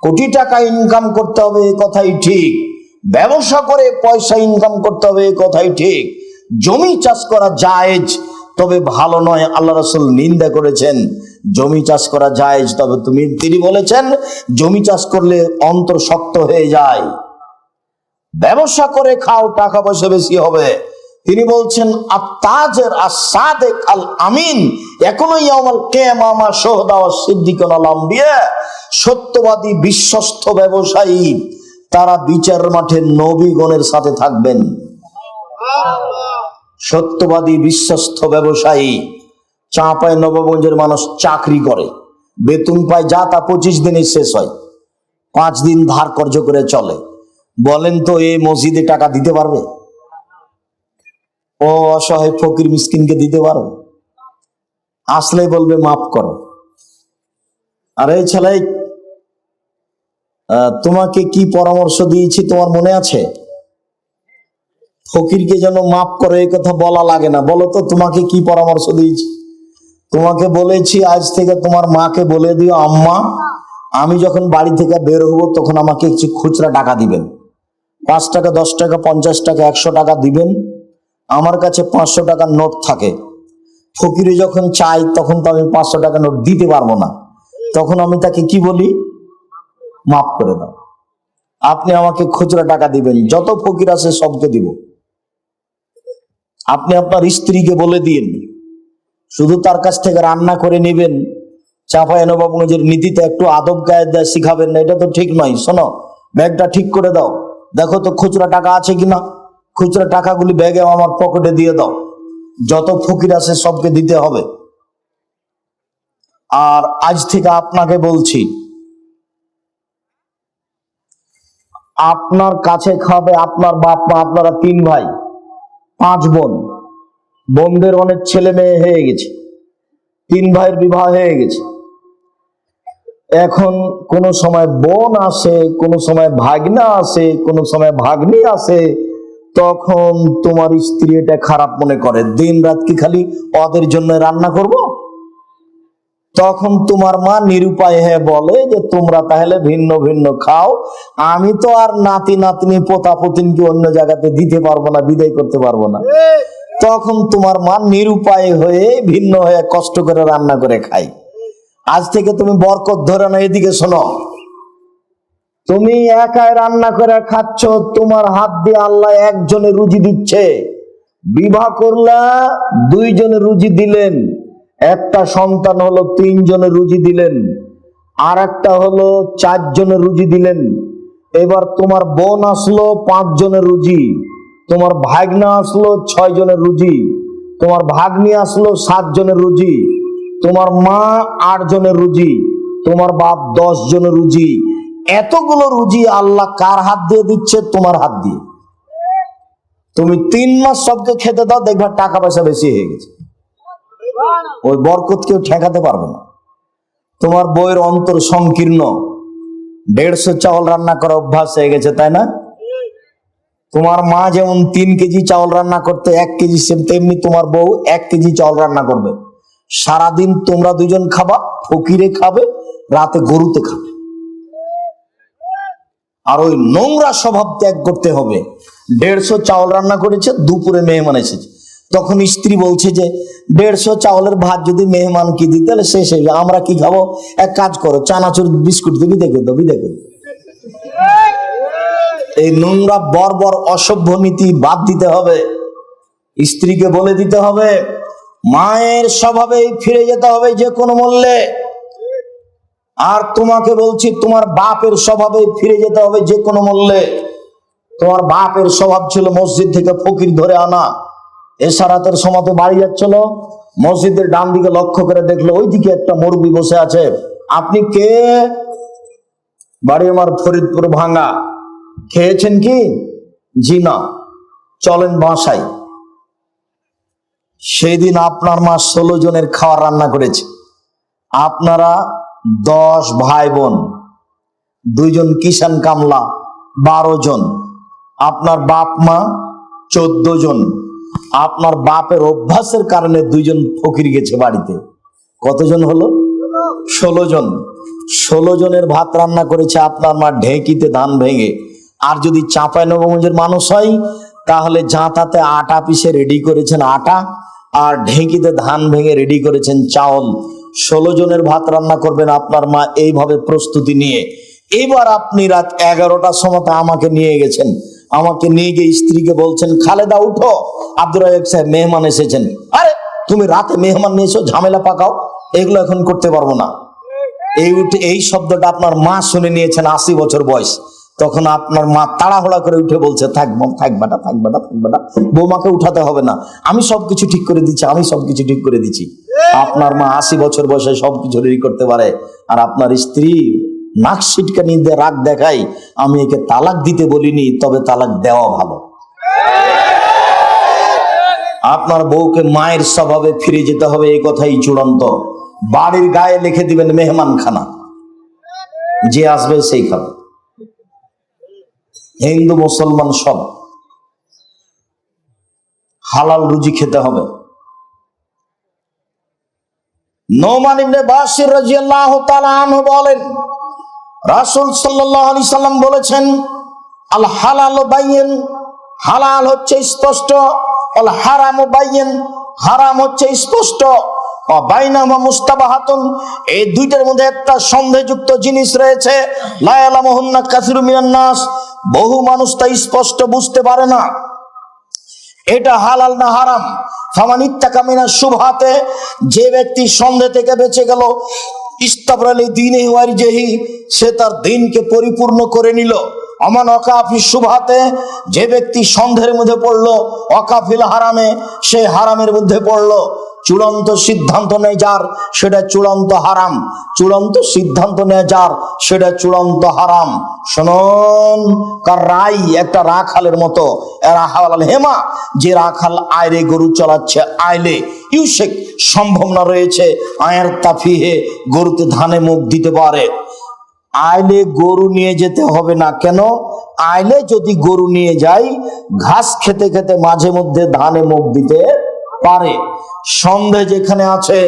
কোটি টাকা ইনকাম করতে হবে এ কথাই ঠিক, ব্যবসা করে পয়সা ইনকাম করতে হবে এ কথাই ঠিক, জমি চাষ করা জায়েজ তবে ভালো নয়, আল্লাহ রাসূল নিন্দা করেছেন। জমি চাষ করা জায়েজ, তবে তিনি বলেছেন জমি চাষ করলে অন্তর শক্ত হয়ে যায়। ব্যবসা করে খাও, টাকা পয়সা বেশি হবে। তিনি বলছেন আত-তাজির আস-সাদিক আল আমিন ইয়াকুনু ইয়াউমাল কিয়ামা মা শুহাদা ওয়াস সিদ্দিকিন ওয়াল আম্বিয়া। সত্যবাদী বিশ্বস্ত ব্যবসায়ী তারা বিচারের মাঠে নবীগণের সাথে থাকবেন। সত্যবাদী বিশ্বস্ত ব্যবসায়ী। চাঁপাই নবাবগঞ্জের মানুষ চাকরি করে, বেতন পায় যা তা 25 দিনে শেষ হয়, 5 দিন ধার কর্জ করে চলে। বলেন তো এই মসজিদে টাকা দিতে পারবে? ও অসহায় ফকির মিসকিনকে দিতে পারো? আসলে বলবে মাফ করো। আরে ছেলে, তোমাকে কি পরামর্শ দিয়েছি তোমার মনে আছে? ফকিরকে যেন মাফ করো এই কথা বলা লাগে না। বলো তো তোমাকে কি পরামর্শ দিয়েছি? তোমাকে বলেছি আজ থেকে তোমার মাকে বলে দিও, আম্মা আমি যখন বাড়ি থেকে বের হবো তখন আমাকে কিছু খুচরা টাকা দিবেন। 5 টাকা, 10 টাকা, 50 টাকা, 100 টাকা দিবেন। আমার কাছে 500 টাকার নোট থাকে। ফকিরে যখন চাই তখন তো আমি 500 টাকা নোট দিতে পারবো না, তখন আমি তাকে কি বলি? মাফ করে দাও, আপনি আমাকে খুচরা টাকা দিবেন, যত ফকির আছে সবকে দিব। আপনি আপনার স্ত্রীকে বলে দিন, শুধু তার কাছ থেকে রান্না করে নেবেন। চাঁপাইনবাবগঞ্জের নীতিতে একটু আদব কায়দা শিখাবেন না, এটা তো ঠিক নয়। শোনো, ব্যাগটা ঠিক করে দাও, দেখো তো খুচরা টাকা আছে কিনা। খুচরা টাকাগুলি ব্যাগে আমার পকেটে দিয়ে দাও, যত ফকির আছে সবকে দিতে হবে। আর আজ থেকে আপনাকে বলছি, আপনার কাছে খাবে আপনার বাপ মা। আপনারা 3 ভাই 5 বোন, বোনদের অনেক ছেলে মেয়ে হয়ে গেছে, 3 ভাইয়ের বিবাহ হয়ে গেছে। এখন কোন সময় বোন আসে, কোন সময় ভাগনা আসে, কোন সময় ভাগ্নি আসে, তখন তোমার স্ত্রী এটা খারাপ মনে করে, দিন রাত কি খালি ওদের জন্য রান্না করব। তখন তোমার মা নিরুপায় হয়ে বলে যে তোমরা তাহলে ভিন্ন ভিন্ন খাও, আমি তো আর নাতি নাতনি পোতা পুতিনকে অন্য জায়গাতে দিতে পারবো না, বিদায় করতে পারবো না। তখন তোমার মা নিরুপায় হয়ে ভিন্ন হয়ে কষ্ট করে রান্না করে খায়। আজ থেকে তুমি বরকত ধরে না, এদিকে শোনো, তুমি একাই রান্না করে খাচ্ছ, তোমার হাত দিয়ে আল্লাহ একজনে রুজি দিচ্ছে। বিবাহ করলা, 2 জনে রুজি দিলেন, একটা সন্তান হলো 3 জনে রুজি দিলেন, আর একটা হলো 4 জনে রুজি দিলেন। এবার তোমার বোন আসলো 5 জনের রুজি, তোমার ভাগ্না আসলো 6 জনের রুজি, তোমার ভাগ্নি আসলো 7 জনের রুজি, তোমার মা 8 জনের রুজি, তোমার বাপ 10 জনের রুজি। এতগুলো রুজি আল্লাহ কার হাত দিয়ে দিচ্ছে? তোমার হাত দিয়ে। তুমি 3 মাস সবকে খেতে দাও, দেখবা টাকা পয়সা বেশি হয়ে গেছে। ওই বরকত কেউ ঠেকাতে পারবে না। তোমার বউয়ের অন্তর সংকীর্ণ, 150 চাউল রান্না করা অভ্যাস হয়ে গেছে, তাই না? তোমার মা যেমন 3 কেজি চাউল রান্না করতে 1 কেজি, তেমনি তোমার বউ 1 কেজি চাউল রান্না করবে। সারাদিন তোমরা 2 জন খাবা, ফকিরে খাবে, রাতে গরুতে খাবে। আর ওই নোংরা স্বভাব ত্যাগ করতে হবে। 150 চাউল রান্না করেছে, দুপুরে মেহমান এসেছে, তখন স্ত্রী বলছে যে 150 চাউলের ভাত যদি মেহমান কি দিতে, তাহলে শেষ হয়ে যাবে, আমরা কি খাবো? এক কাজ করো, চানাচুর বিস্কুট দিয়ে বিদায় করে দাও, বিদায় করে দাও। এই নোংরা বর্বর অসভ্য নীতি বাদ দিতে হবে। স্ত্রীকে বলে দিতে হবে, মায়ের স্বভাবে ফিরে যেতে হবে যে কোনো মূল্যে। আর তোমাকে বলছি, তোমার বাপের স্বভাবে ফিরে যেতে হবে যে কোনো মূল্যে। তোমার বাপের স্বভাব ছিল মসজিদ থেকে ফকির ধরে আনা। এশারাতের সময়তে বাড়ি যাচ্ছিল, মসজিদের ডান দিকে লক্ষ্য করে দেখলো ওইদিকে একটা মুরব্বি বসে আছে। আপনি কে? বাড়ি আমার ফরিদপুর ভাঙ্গা। খেয়েছেন কি? জি না। চলেন বাসায়। সেই দিন আপনার মা 16 জনের খাবার রান্না করেছে। আপনারা 10 ভাই বোন, 2 জন কিষান কামলা, 12 জন। আপনার বাপ মা 14 জন। আপনার বাপের অভ্যাসের কারণে 2 জন ফকির গেছে বাড়িতে। কতজন হলো? 16 জন। 16 জনের ভাত রান্না করেছে আপনার মা ঢেঁকিতে ধান ভেঙে। আর যদি চাঁপাইনবাবগঞ্জের মানুষ হয় তাহলে জাঁতাতে আটা পিষে রেডি করেছেন আটা, আর ঢেঁকিতে ধান ভেঙে রেডি করেছেন চাউল। 16 জনের ভাত রান্না করবেন আপনার মা এইভাবে প্রস্তুতি নিয়ে। এবার আপনি রাত 11টার সময় আমাকে নিয়ে গেছেন, আমাকে নিয়ে গিয়ে স্ত্রীকে বলছেন, খালেদা উঠো, আব্দুর রাজ্জাক সাহেব মেহমান এসেছেন। আরে তুমি রাতে মেহমান নিয়েছো, ঝামেলা পাকাও, এগুলো এখন করতে পারবো না। এই শব্দটা আপনার মা শুনে নিয়েছেন, 80 বছর বয়স। তখন আপনার মা তাড়াহুড়া করে উঠে বলছে, থাক বেটা, বৌমাকে উঠাতে হবে না, আমি সবকিছু ঠিক করে দিচ্ছি, আমি সবকিছু ঠিক করে দিচ্ছি। আপনার মা 80 বছর বয়সে সবকিছু রেডি করতে পারে, আর আপনার স্ত্রী নাক সিটকানি দিয়ে রাগ দেখাই, আমি একে তালাক দিতে বলিনি, তবে তালাক দেওয়া ভালো। আপনার বউকে মায়ের স্বভাবে ফিরে যেতে হবে, এই কথাই চূড়ান্ত। বাড়ির গায়ে লিখে দিবেন মেহমান খানা, যে আসবে সেই খাবে, হিন্দু মুসলমান সব হালাল রুজি খেতে হবে। নোমান ইবনে বাশির রাদিয়াল্লাহু তাআলা আনহু বলেন, রাসূল সাল্লাল্লাহু আলাইহি সাল্লাম বলেছেন, আল হালাল বাইয়িন, হালাল হচ্ছে স্পষ্ট, আল হারাম বাইয়িন, হারাম হচ্ছে স্পষ্ট, বাইনাহুমা মুস্তাবাহাতুন, এই দুইটার মধ্যে একটা সন্দেহযুক্ত জিনিস রয়েছে, লা ইয়ালামুহুন্না কাসিরুম মিনান নাস, বহু মানুষ তা স্পষ্ট বুঝতে পারে না এটা হালাল না হারাম। ফামান ইত্তাকা মিনাশ শুবহাতে, যে ব্যক্তি সন্দেহ থেকে বেঁচে গেল, ইস্তাবরালি দীনিহি ওয়া ইরজিহি, সে তার দিনকে পরিপূর্ণ করে নিল। আমান ওয়াকাফি শুবহাতে, যে ব্যক্তি সন্দেহের মধ্যে পড়লো, ওয়াকাফিল হারামে, সে হারামের মধ্যে পড়লো। চূড়ান্ত সিদ্ধান্ত নেয় যার, সেটা চূড়ান্ত হারাম, চূড়ান্ত সিদ্ধান্ত নেয় যার, সেটা চূড়ান্ত হারাম। শুনুন, কার রাই একটা রাখালের মতো, এরা হালাল হেমা, যে রাখাল আইলে গরু চালাচ্ছে, আইলে ইউশেক সম্ভাবনা রয়েছে, আয়ের তাফিহে গরুতে ধানে মুখ দিতে পারে। আইলে গরু নিয়ে যেতে হবে না, কেন? আইলে যদি গরু নিয়ে যাই, ঘাস খেতে খেতে মাঝে মধ্যে ধানে মুখ দিতে পারে। সন্দেহ যেখানে আছে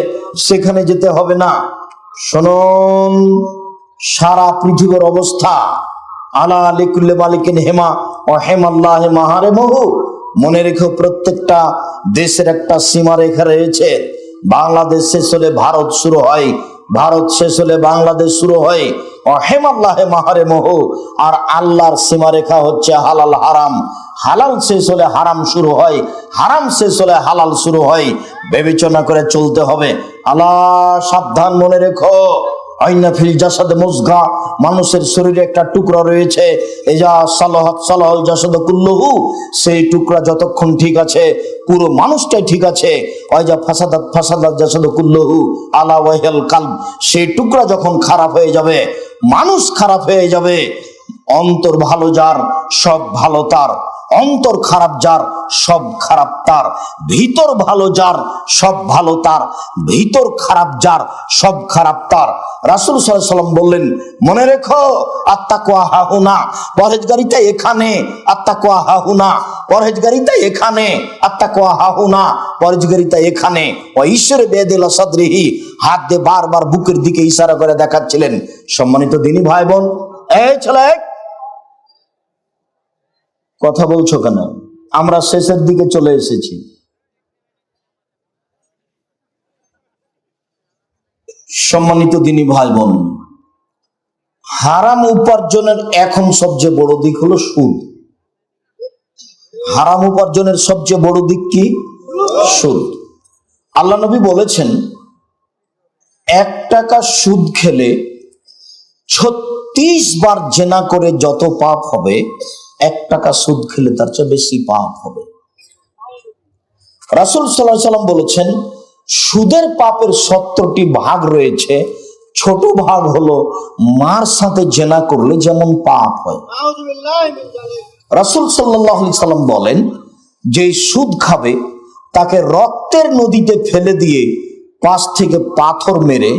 সেখানে যেতে হবে না। শুনুন, সারা পৃথিবীর অবস্থা, আলা লিকুল্লি মালিকিন হেমা ও হেমাল্লাহ মাহারেমহু, মনে রেখো প্রত্যেকটা দেশের একটা সীমারেখা রয়েছে। বাংলাদেশ শেষ হলে ভারত শুরু হয়, ভারত শেষ হলে বাংলাদেশ শুরু হয়। হেমাল্লাহে মাহারেমহু, আর আল্লাহর সীমারেখা হচ্ছে হালাল হারাম। হালাল শেষ হলে হারাম শুরু হয়, হারাম শেষ হলে হালাল শুরু হয়। বিবেচনা করে চলতে হবে। আল্লাহ সাবধান, মনে রেখো, আইনা ফিল জাসাদ মুজগা, মানুষের শরীরে একটা টুকরা রয়েছে, এজা সালাহাত সালাহাল জাসাদ কুল্লুহু, সেই টুকরা যতক্ষণ ঠিক আছে পুরো মানুষটাই ঠিক আছে। ওয়াইজা ফাসাদাত ফাসাদাত জাসাদ কুল্লুহু আলা ওয়াহিল কালব, সেই টুকরা যখন খারাপ হয়ে যাবে, মানুষ খারাপ হয়ে যাবে। অন্তর ভালো যার, সব ভালো তার, অন্তর খারাপ যার, সব খারাপ তার। ভিতর ভালো যার, সব ভালো তার, ভিতর খারাপ যার, সব খারাপ তার। রাসূল সাল্লাল্লাহু আলাইহি ওয়াসাল্লাম বললেন, মনে রেখো, আত্তাকওয়া হাহুনা, পরহেজগারিতা এখানে, আত্তাকওয়া হাহুনা, পরহেজগারিতা এখানে, আত্তাকওয়া হাহুনা, পরহেজগারিতা এখানে। ও ঈশ্বর বেদিল সাদরিহি, হাত দিয়ে বারবার বুকের দিকে ইশারা করে দেখাচ্ছিলেন। সম্মানিত দিনী ভাই বোন, এই ছেলে কথা বলছো কেন? আমরা শেষের দিকে চলে এসেছি। সম্মানিত দিনী ভাই বোন, হারাম উপার্জনের এখন সবচেয়ে বড় দিক হলো সুদ। হারাম উপার্জনের সবচেয়ে বড় দিক কি? সুদ। আল্লাহ নবী বলেছেন, 1 টাকা সুদ খেলে 36 বার জেনা করে যত পাপ হবে, 1 টাকা সুদ খেলে তার চেয়ে বেশি পাপ হবে। রাসূল সাল্লাল্লাহু আলাইহি ওয়াসাল্লাম বলেছেন, সুদের পাপের 70টি ভাগ রয়েছে। ছোট ভাগ হলো মার সাথে জেনা করলে যেমন পাপ হয়। রাসূল সাল্লাল্লাহু আলাইহি ওয়াসাল্লাম বলেন, যে সুদ খাবে তাকে রক্তের নদীতে ফেলে দিয়ে 5 থেকে পাথর মেরে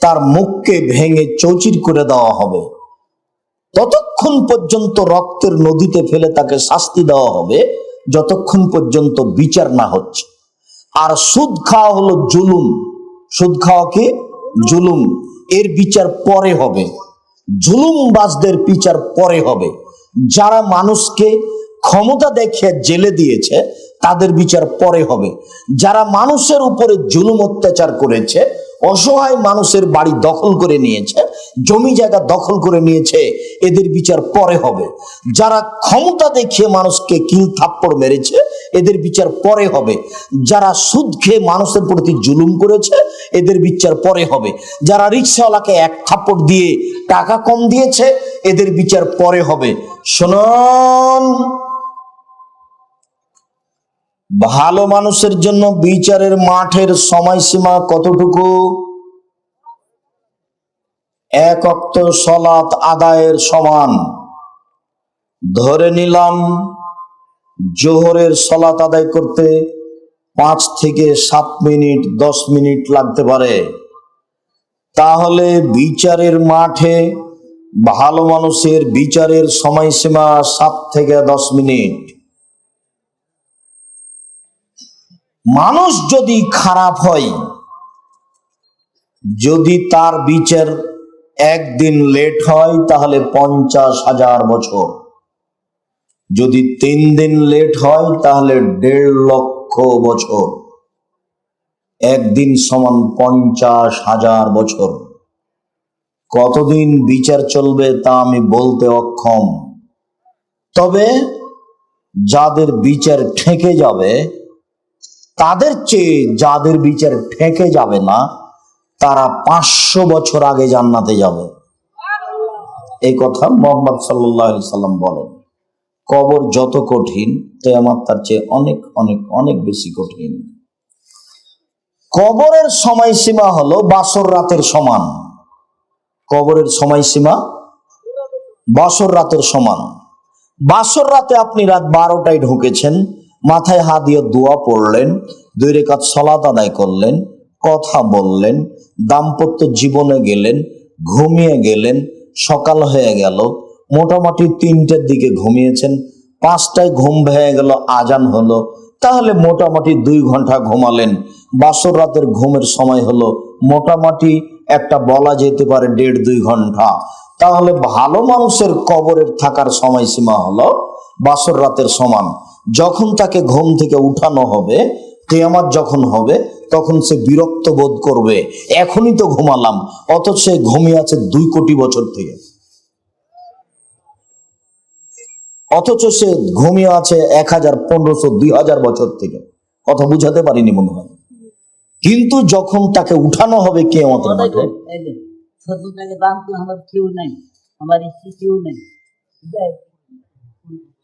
তার মুখকে ভেঙে চৌচির করে দেওয়া হবে। ততক্ষণ পর্যন্ত রক্তের নদীতে ফেলে তাকে শাস্তি দেওয়া হবে যতক্ষণ পর্যন্ত বিচার না হচ্ছে। আর সুদ খাওয়া হলো জুলুম। সুদ খাওয়া কি? জুলুম। এর বিচার পরে হবে। জুলুমবাজদের বিচার পরে হবে। যারা মানুষকে ক্ষমতা দেখিয়ে জেলে দিয়েছে তাদের বিচার পরে হবে। যারা মানুষের উপরে জুলুম অত্যাচার করেছে, অসহায় মানুষের বাড়ি দখল করে নিয়েছে, জমি জায়গা দখল করে নিয়েছে, এদের বিচার পরে হবে। যারা ক্ষমতা দেখিয়ে মানুষকে কিল থাপ্পড় মেরেছে, এদের বিচার পরে হবে। যারা সুদ খেয়ে মানুষের প্রতি জুলুম করেছে, এদের বিচার পরে হবে। যারা রিকশাওয়ালাকে এক থাপ্পড় দিয়ে টাকা কম দিয়েছে, এদের বিচার পরে হবে। শুনুন, ভালো মানুষের জন্য বিচারের মাঠের সময়সীমা কতটুকু? এক ওয়াক্ত সালাত আদায়ের সমান। ধরে নিলাম জোহরের সালাত আদায় করতে 5 থেকে 7 মিনিট 10 মিনিট লাগতে পারে। তাহলে বিচারের মাঠে ভালো মানুষের বিচারের সময়সীমা 7 থেকে 10 মিনিট। মানুষ যদি খারাপ হয়, যদি তার বিচার একদিন লেট হয় তাহলে 50,000 বছর। যদি 3 দিন লেট হয় তাহলে 1.5 লক্ষ বছর। একদিন সমান 50,000 বছর। কতদিন বিচার চলবে তা আমি বলতে অক্ষম। তবে যাদের বিচার ঠেকে যাবে, তাদের চেয়ে যাদের বিচার ঠেকে যাবে না, তারা 500 বছর আগে জান্নাতে যাবে। এই কথা মুহাম্মদ সাল্লাল্লাহু আলাইহি সাল্লাম বলেন। কবর যত কঠিন, কিয়ামত তার চেয়ে অনেক অনেক অনেক বেশি কঠিন। কবরের সময়সীমা হলো বাসর রাতের সমান। কবরের সময়সীমা বাসর রাতের সমান। বাসর রাতে আপনি রাত 12টায় ঢুকেছেন, মাথায় হাত দিয়ে দোয়া পড়লেন, 2 রাকাত সালাত আদায় করলেন, কথা বললেন, দাম্পত্য জীবনে গেলেন, ঘুমিয়ে গেলেন, সকাল হয়ে গেল, মোটামুটি 3টার দিকে ঘুমিয়েছেন, 5টায় ঘুম ভেঙে গেল, আজান হলো, তাহলে মোটামুটি 2 ঘন্টা ঘুমালেন। বাসর রাতের ঘুমের সময় হলো মোটামুটি একটা বলা যেতে পারে 1.5-2 ঘন্টা। তাহলে ভালো মানুষের কবরের থাকার সময়সীমা হলো বাসর রাতের সমান। যখন তাকে ঘুম থেকে উঠানো হবে, কিয়ামত যখন হবে, তখন সে বিরক্ত বোধ করবে, এখনই তো ঘুমালাম, অথচ সে ঘুমিয়ে আছে 2 কোটি বছর থেকে। অথচ সে ঘুমিয়ে আছে 1000, 1500, 2000 বছর থেকে। কথা বুঝাতে পারিনি মনে হয়। কিন্তু যখন তাকে উঠানো হবে কিয়ামতের মাঠে,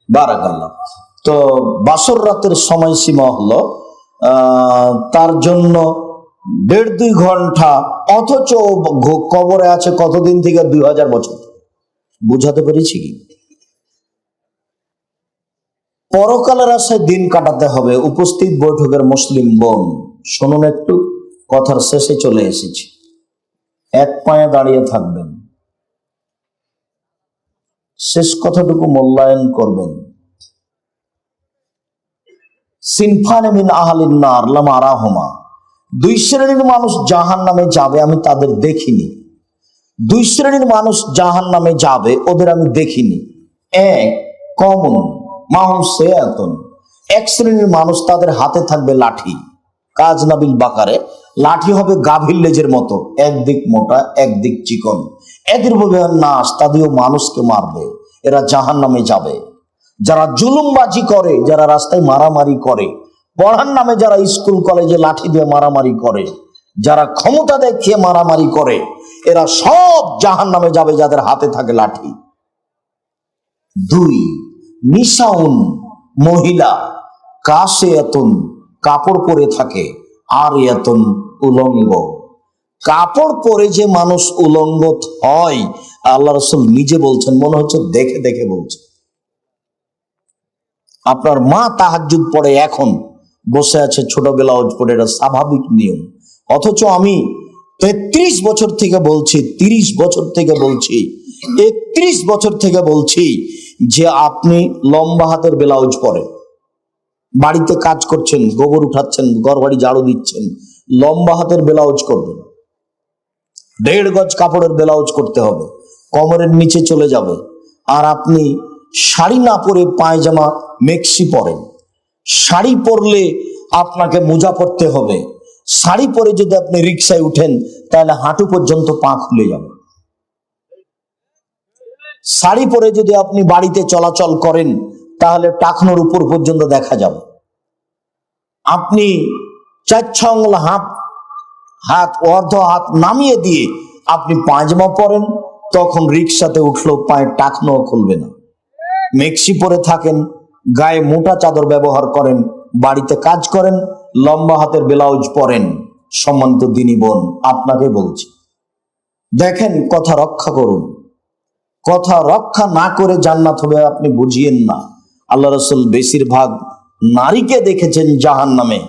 বারাকাল্লাহ। তো বাসর রাতের সময়সীমা হলো তার জন্য 1.5-2 ঘন্টা, অথচ কবরে আছে কতদিন থেকে? 2000 বছর। বুঝাতে পেরেছি কি? পরকালের আশায় দিন কাটাতে হবে। উপস্থিত বৈঠকের মুসলিম বোন শুনুন একটু, কথার শেষে চলে এসেছি। এক পায়ে দাঁড়িয়ে থাকবেন, শেষ কথাটুকু মূল্যায়ন করবেন। সিনফানে মিন আহলিন নার লাম আরাহুমা, 2 শ্রেণীর মানুষ জাহান্নামে যাবে, আমি তাদের দেখিনি। 2 শ্রেণীর মানুষ জাহান্নামে যাবে, ওদের আমি দেখিনি। এক কমন মাহুম সেয়াতুন, 1 শ্রেণীর মানুষ, তাদের হাতে থাকবে লাঠি। কাজ নাবিল বাকারে, লাঠি হবে গাভীর লেজের মতো, একদিক মোটা একদিক চিকন। এদের ভাবে নাস, তাদেরও মানুষকে মারবে, এরা জাহান্নামে যাবে। যারা জুলুমবাজি করে, যারা রাস্তায় মারামারি করে, পড়ার নামে যারা স্কুল কলেজে লাঠি দিয়ে মারামারি করে, যারা ক্ষমতা দেখিয়ে মারামারি করে, এরা সব জাহান্নামে যাবে, যাদের হাতে থাকে লাঠি। 2 নিসাউন, মহিলা, কাশে এতন, কাপড় পরে থাকে, আর এতন উলঙ্গ। কাপড় পরে যে মানুষ উলঙ্গ হয়, আল্লাহ রাসূল নিজে বলছেন, মনে হচ্ছে দেখে দেখে বলছে। আপনার মা তাহাজ্জুদ পড়ে, এখন বসে আছে ছোট ব্লাউজ পরে, এটা স্বাভাবিক নিয়ম। অথচ আমি 33 বছর থেকে বলছি, 30 বছর থেকে বলছি, 31 বছর থেকে বলছি যে আপনি লম্বা হাতের ব্লাউজ পরে বাড়িতে কাজ করছেন, গোবর উঠাচ্ছেন, ঘর বাড়ি ঝাড়ু দিচ্ছেন, লম্বা হাতের ব্লাউজ করবেন। 1.5 গজ কাপড়ের ব্লাউজ করতে হবে, কোমরের নিচে চলে যাবে। আর আপনি শাড়ি না পরে পায়জামা মেক্সি পরেন। শাড়ি পরলে আপনাকে মোজা পরতে হবে। শাড়ি পরে যদি আপনি রিক্সায় উঠেন তাহলে হাঁটু পর্যন্ত পা খুলে যাবে। শাড়ি পরে যদি আপনি বাড়িতে চলাচল করেন তাহলে টাকনোর উপর পর্যন্ত দেখা যাবে। আপনি 4 আঙুল হাত অর্ধ হাত নামিয়ে দিয়ে আপনি পায়জামা পরেন, তখন রিক্সাতে উঠলেও পায়ের টাকনো খুলবে না। মেক্সি পরে থাকেন, গায়ে মোটা চাদর ব্যবহার করেন, বাড়িতে কাজ করেন, লম্বা হাতের ব্লাউজ পরেন। সম্মানিত দিনী বোন, আপনাকে বলছি, দেখেন, কথা রক্ষা করুন। কথা রক্ষা না করে জান্নাত হবে আপনি বুঝিয়েন না। আল্লাহ রাসূল বেশিরভাগ নারীকে দেখেছেন জাহান্নামে,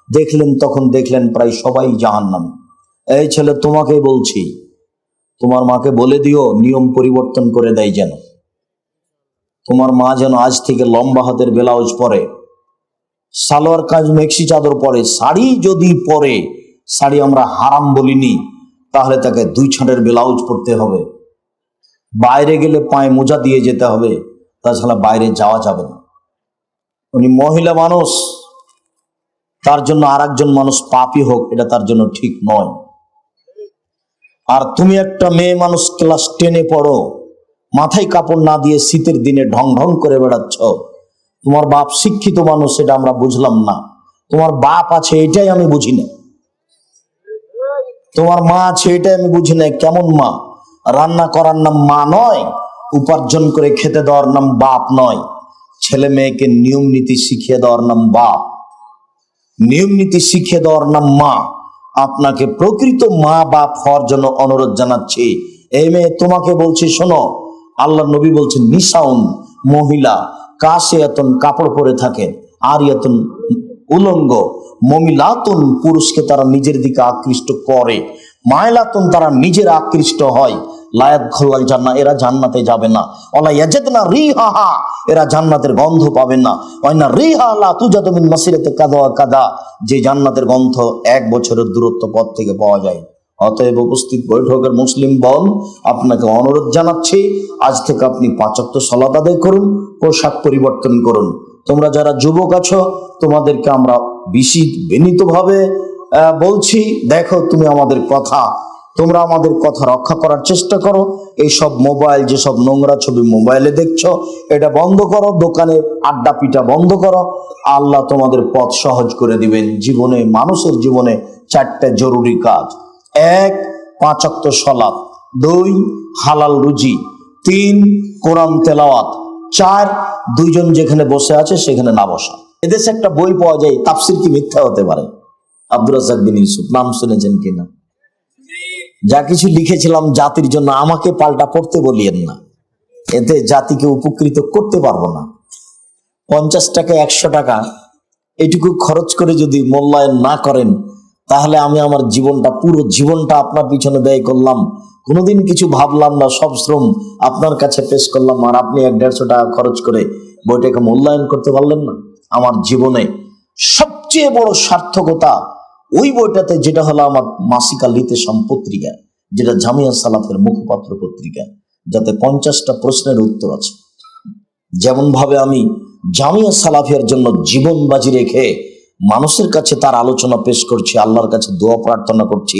দেখলেন তখন দেখলেন প্রায় সবাই জাহান্নামে। এই ছেলে, তোমাকে বলছি, তোমার মাকে বলে দিও নিয়ম পরিবর্তন করে দেয়, যেন তোমার মা যেন আজ থেকে লম্বা হাতের ব্লাউজ পরে, সালোয়ার কাজ মেক্সি চাদর পরে। শাড়ি যদি পরে, শাড়ি আমরা হারাম বলিনি, তাহলে তাকে 2 ছাঁটের ব্লাউজ পরতে হবে। বাইরে গেলে পায়ে মোজা দিয়ে যেতে হবে, তাছাড়া বাইরে যাওয়া যাবে না। উনি মহিলা মানুষ, তার জন্য আর একজন মানুষ পাপী হোক, এটা তার জন্য ঠিক নয়। আর তুমি একটা মেয়ে মানুষ, ক্লাস 10-এ পড়ো, মাথায় কাপড় না দিয়ে শীতের দিনে ঢং ঢং করে বেড়াচ্ছ। তোমার বাপ শিক্ষিত মানুষ, এটা আমরা বুঝলাম না। তোমার বাপ আছে, এটাই আমি বুঝি না। তোমার মা আছে, এটাই আমি বুঝি না। কেমন মা? রান্না করার নাম মা নয়, উপার্জন করে খেতে দেওয়ার নাম বাপ নয়। ছেলে মেয়েকে নিয়ম নীতি শিখিয়ে দেওয়ার নাম বাপ, নিয়ম নীতি শিখিয়ে দেওয়ার নাম মা। আপনাকে প্রকৃত মা বাপ হওয়ার জন্য অনুরোধ জানাচ্ছি। এই মেয়ে, তোমাকে বলছি, শোনো, আল্লাহ নবী বলছেন, নিসাউন, মহিলা, কাসিয়াতুন, কাপড় পরে থাকে, আরিয়াতুন, উলঙ্গ, মমিলাতুন, পুরুষকে তারা নিজের দিকে আকৃষ্ট করে, মায়লাতুন, তারা নিজের আকৃষ্ট হয়, লায়াত খোলাল জান্নাত, এরা জান্নাতে যাবে না। ওয়ালা ইয়াজিদনা রিহাহা, এরা জান্নাতের গন্ধ পাবে না। ওয়াইনা রিহা লা তুজাদু মিন মাসিরাতি কাদা ওয়া কাদা, যে জান্নাতের গন্ধ 1 বছরের দূরত্ব পথ থেকে পাওয়া যায়। অতএব উপস্থিত বৈঠকের মুসলিম বোন, আপনাকে অনুরোধ জানাচ্ছি, আজ থেকে আপনি 5 ওয়াক্ত সালাত আদায় করুন, পোশাক পরিবর্তন করুন। তোমরা যারা যুবক আছো, তোমাদেরকে আমরা বিনীতভাবে বলছি, দেখো, তোমরা আমাদের কথা রক্ষা করার চেষ্টা করো। এইসব মোবাইল, যেসব নোংরা ছবি মোবাইলে দেখছো, এটা বন্ধ করো। দোকানে আড্ডা পিটা বন্ধ করো। আল্লাহ তোমাদের পথ সহজ করে দিবেন। জীবনে, মানুষের জীবনে 4টা জরুরি কাজ: 1, 5 ওয়াক্ত সালাত; 2, হালাল রুজি; 3, কোরআন তেলাওয়াত; 4, 2 জন যেখানে বসে আছে সেখানে না বসা। এদেশে একটা বই পাওয়া যায়, তাফসীর কি মিথ্যা হতে পারে? আব্দুর রাজ্জাক বিন ইউসুফ, নাম শুনেছেন কিনা? যা কিছু লিখেছিলাম জাতির জন্য, আমাকে পাল্টা পড়তে বলিয়েন না, এতে জাতিকে উপকৃত করতে পারবো না। 50 টাকা, 100 টাকা এটুকু খরচ করে যদি মূল্যায়ন না করেন, তাহলে আমি আমার জীবনটা, পুরো জীবনটা আপনার পিছনে ব্যয় করলাম, কোনোদিন কিছু ভাবলাম না, সব শ্রম আপনার কাছে পেশ করলাম, আর আপনি 100-150 টাকা খরচ করে বইটাকে মূল্যায়ন করতে পারলেন না। আমার জীবনে সবচেয়ে বড় সার্থকতা ওই বইটাতে, যেটা হলো আমার মাসিক আল ইতিসাম পত্রিকা, যেটা জামিয়া সালাফের মুখপাত্র পত্রিকা, যাতে 50টা প্রশ্নের উত্তর আছে। যেমন ভাবে আমি জামিয়া সালাফের জন্য জীবন বাজি রেখে মানুষের কাছে তার আলোচনা পেশ করছি, আল্লাহর কাছে দোয়া প্রার্থনা করছি,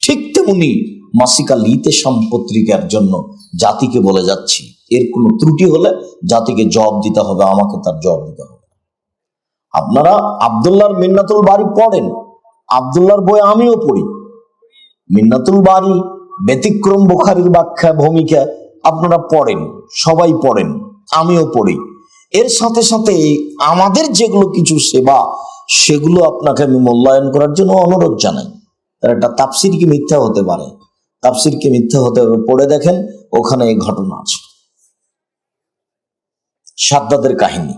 ঠিক তেমনি মাসিক আল ইতিসাম পত্রিকার জন্য জাতিকে বলে যাচ্ছি, এর কোনো ত্রুটি হলে জাতিকে জবাব দিতে হবে, আমাকে তার জবাব দিতে হবে। আপনারা আব্দুল্লাহর মিন্নাতুল বারী পড়েন, আব্দুল্লাহর বই আমিও পড়ি। মিন্নাতুল বারী ব্যতিক্রম বুখারীর ব্যাখ্যা, ভূমিকা আপনারা পড়েন, সবাই পড়েন, আমিও পড়ি। এর সাথে সাথে আমাদের যেগুলো কিছু সেবা, সেগুলো আপনাকে আমি মূল্যায়ন করার জন্য অনুরোধ জানাই। তার একটা তাফসীর কি মিথ্যা হতে পারে? তাফসীর কি মিথ্যা হতে পারে? পড়ে দেখেন, ওখানে এই ঘটনা আছে, সাদ্দাদের কাহিনী।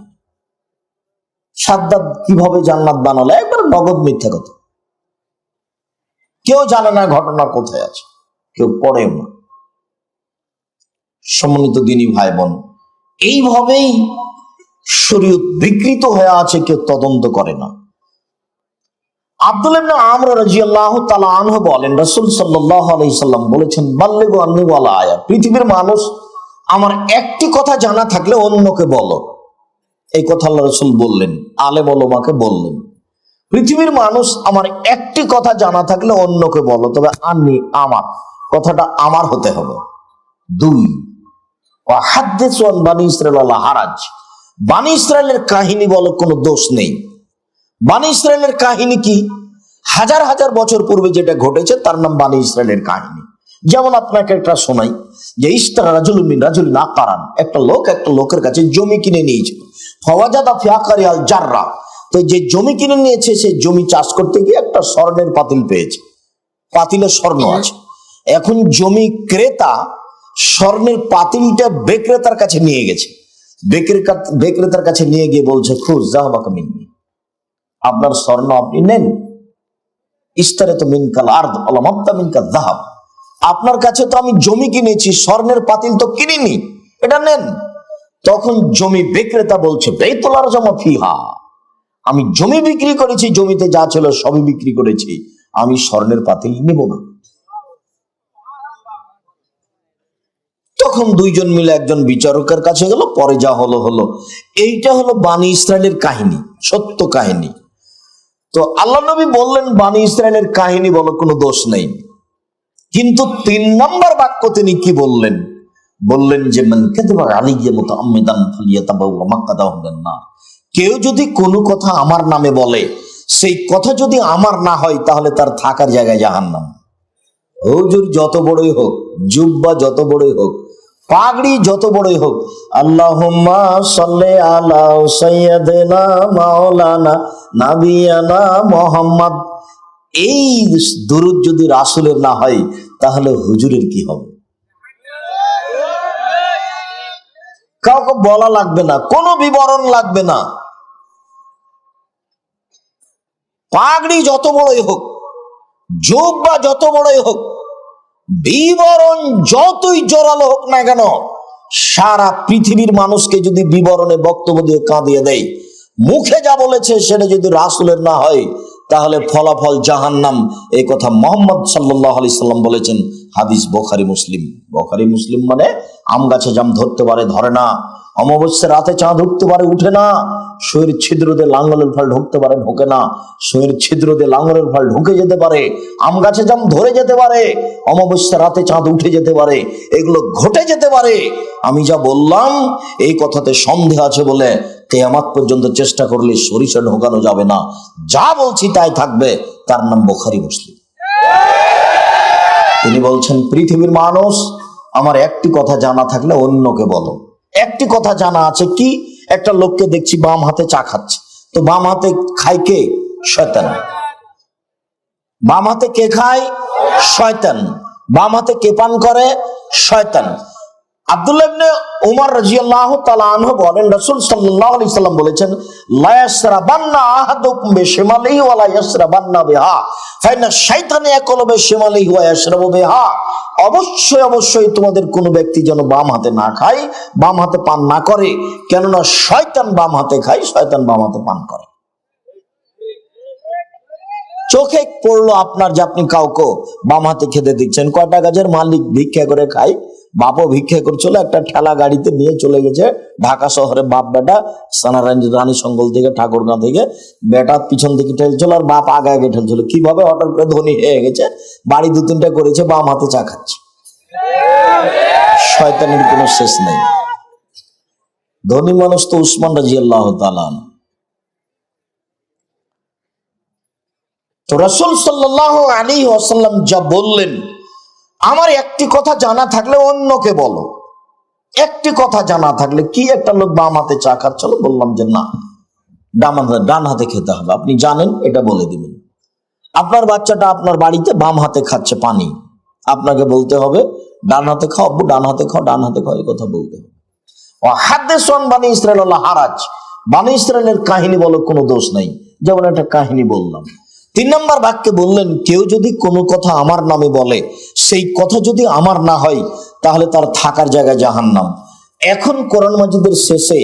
সাদ্দাদ কিভাবে জান্নাত বানালো, একবার নগদ মিথ্যা কথা। কেউ জানে না ঘটনা কোথায় আছে, কেউ পড়েও না। সম্মানিত দিনী ভাই বোন, এইভাবেই শরীয়ত বিকৃত হয়ে আছে, কেউ তদন্ত করে না। আব্দুল্লাহ ইবনে আমর রাদিয়াল্লাহু তাআলা আনহু বলেন, রাসূল সাল্লাল্লাহু আলাইহি সাল্লাম বলেছেন, বাল্লিগু আন্নী ওয়ালা আয়া, পৃথিবীর মানুষ আমার একটি কথা জানা থাকলে অন্যকে বলো। এই কথা আল্লাহ রাসূল বললেন, আলেম ওলামাকে বললেন, পৃথিবীর মানুষ আমার একটি কথা জানা থাকলে অন্যকে বলো, তবে আন্নী আমার, কথাটা আমার হতে হবে। 2, ওয়া হাদ্দিসু আন বানি ইসরাঈল ওয়ালা হারাজ, বানি ইসরাইলের কাহিনী বলো, কোনো দোষ নেই। বানি ইসরাইলের কাহিনী কি? হাজার হাজার বছর পূর্বে যেটা ঘটেছে তার নাম বানি ইসরাইলের কাহিনী। যেমন আপনাকে একটা শোনাই, যে ইশতারা রাজুলুন মিন রাজুলিন আকারান, একটা লোক একটা লোকের কাছে জমি কিনে নিয়েছে। ফাওয়াজাদা ফি আকারিয়াল জাররা, তো যে জমি কিনে নিয়েছে সে জমি চাষ করতে গিয়ে একটা স্বর্ণের পাতিল পেয়েছে, পাতিলে স্বর্ণ আছে। এখন জমি ক্রেতা স্বর্ণের পাতিলটা বিক্রেতার কাছে নিয়ে গেছে। বিক্রেতার কাছে নিয়ে গিয়ে বলছে, খুজ যাহবাকা মিন্নি, আপনার স্বর্ণ আপনি নেন। ইশতারাতু মিনকাল আরদ ওয়া মাত্তা মিনকাল যাহাব, আপনার কাছে তো আমি জমি কিনেছি, স্বর্ণের পাতিল তো কিনিনি, এটা নেন। তখন জমি বিক্রেতা বলছে, বাইতুল আরজামা ফিহা, আমি জমি বিক্রি করেছি, জমিতে যা ছিল সবই বিক্রি করেছি, আমি স্বর্ণের পাতিল নিব না। তখন দুইজন মিলে একজন বিচারকের কাছে গেল, পরে যা হলো হলো। এইটা হলো বানি ইসরাইলের কাহিনী, সত্য কাহিনী। তো আল্লাহ নবী বললেন, বানি ইসরাইলের কাহিনী বলো, কোনো দোষ নেই। কিন্তু 3 নম্বর বাক্য তিনি কি বললেন? বললেন যে মান কাযাবা আলাইয়া মুতাআম্মিদান ফালিয়াতাবাওয়া মাকআদাহু মিনান নার, কেউ যদি কোনো কথা আমার নামে বলে, সেই কথা যদি আমার না হয়, তাহলে তার থাকার জায়গায় জাহান্নাম। হুজুর যত বড়ই হোক, জুব্বা যত বড়ই হোক, পাগড়ি যত বড়ই হোক, আল্লাহুম্মা সাল্লি আলা সাইয়্যিদিনা মাওলানা নাবিয়ানা মুহাম্মদ, এই দুরূদ যদি রাসূলের না হয়, তাহলে হুজুরের কি হবে? কাউকে বলা লাগবে না, কোনো বিবরণ লাগবে না। পাগড়ি যত বড়ই হোক, জুব্বা যত বড়ই হোক, বিবরণ যতই জোরালো হোক না কেন, সারা পৃথিবীর মানুষকে যদি বিবরণে বক্তব্য দিয়ে কাঁদিয়ে দেয়, মুখে যা বলেছে সেটা যদি রাসূলের না হয়, তাহলে ফলাফল জাহান্নাম। এই কথা মুহাম্মদ সাল্লাল্লাহু আলাইহি সাল্লাম বলেছেন, হাদিস বুখারী মুসলিম। বুখারী মুসলিম মানে আম গাছে জাম ধরতে পারে, ধরে না। অমাবস্যা রাতে চাঁদ উঠতে পারে, উঠে না। শরীর ছিদ্র দিয়ে লাঙ্গলের ফল ঢুকতে পারে, ঢোকে না। শরীর ছিদ্র দিয়ে লাঙ্গলের ফল ঢুকে যেতে পারে, আম গাছে জাম ধরে যেতে পারে, অমাবস্যা রাতে চাঁদ উঠে যেতে পারে, এগুলো ঘটে যেতে পারে। আমি যা বললাম এই কথাতে সন্দেহ আছে বলে কিয়ামত পর্যন্ত চেষ্টা করলে সরিষা ঢোকানো যাবে না। যা বলছি তাই থাকবে, তার নাম বুখারী মুসলিম। তিনি বলছেন, পৃথিবীর মানুষ আমার একটি কথা জানা থাকলে অন্যকে বলো। একটি কথা জানা আছে কি? একটা লোককে দেখছি বাম হাতে চা খাচ্ছে, তো বাম হাতে খায় কে? শয়তান। বাম হাতে কে খায়? শয়তান। বাম হাতে কে পান করে? শয়তান। আব্দুল্লাহ ইবনে উমর রাদিয়াল্লাহু তাআলা আনহু বলেন, রাসূল সাল্লাল্লাহু আলাইহি সাল্লাম বলেছেন, লা ইয়াসরাবান্না আহাদুকুম বিশিমালিহি ওয়া লা ইয়াসরাবান্না বিহা ফাইন্না শাইতানা ইয়াকুলু বিশিমালিহি ওয়া ইয়াশরাবু বিহা। অবশ্যই অবশ্যই তোমাদের কোনো ব্যক্তি যেন বাম হাতে না খায়, বাম হাতে পান না করে, কেননা শয়তান বাম হাতে খায়, শয়তান বাম হাতে পান করে। চোখে পড়লো আপনার যে আপনি কাউকে বাম হাতে খেতে দিচ্ছেন। কয়টা গাছের মালিক ভিক্ষা করে খায়, বাপও ভিক্ষা করছিল, একটা ঠেলা গাড়িতে নিয়ে চলে গেছে ঢাকা শহরে। বাপ বেটা সানারায়ণ রানী সঙ্গল থেকে ঠাকুরগাঁ থেকে, বেটা পিছন থেকে ঠেলছিল আর বাপ আগে আগে ঠেলছিল। কিভাবে হঠাৎ করে ধনী হয়ে গেছে, বাড়ি 2-3টা করেছে, বাম হাতে চা খাচ্ছে। শয়তানের কোনো শেষ নেই। ধনী মানুষ তো উসমান রাদিয়াল্লাহু তাআলা। তো রাসূল সাল্লাল্লাহু আলাইহি ওয়াসাল্লাম যা বললেন, আমার একটি কথা জানা থাকলে অন্যকে বলো। একটি কথা জানা থাকলে কি? একটা লোক বাম হাতে চা খাচ্ছিল, বললাম যে না, ডান হাতে খেতে হবে। আপনি জানেন, এটা বলে দিবেন। আপনার বাচ্চাটা আপনার বাড়িতে বাম হাতে খাচ্ছে পানি, আপনাকে বলতে হবে ডান হাতে খাও আব্বু, ডান হাতে খাও, ডান হাতে খাও, এই কথা বলতে হবে। হাদিসু আন বানি ইসরাঈল ওয়ালা হারাজ, বানি ইসরাঈলের কাহিনী বলো, কোনো দোষ নাই। যেমন একটা কাহিনী বললাম। 3 নম্বর বাক্যে বললেন, কেউ যদি কোনো কথা আমার নামে বলে, সেই কথা যদি আমার না হয়, তাহলে তার থাকার জায়গা জাহান্নাম। এখন কোরআন মাজিদের শেষে